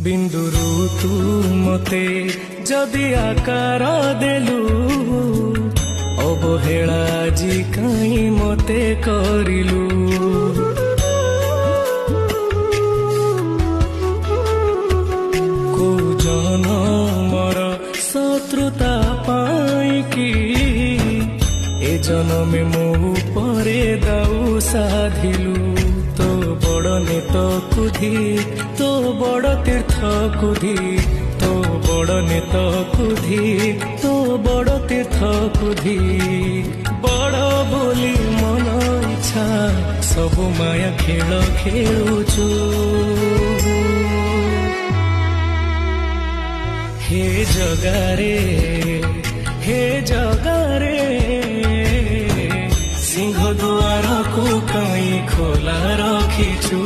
बिंदुरु तू मते जदि आकार देलु अवहेला जी कहीं मते करिलु को जनमर शत्रुता पाई कि ए जन्मे मो परे दाऊ साधिलु तो बड़ नेत कुधी तो बड़ तीर्थ कुधी तो बड़ नेत कुधी तो बड़ तीर्थ कुधी बड़ बोली मन इच्छा सबु माया खेल खेलुछु हे जगारे सिंह द्वार को कहीं खोला रखिछु।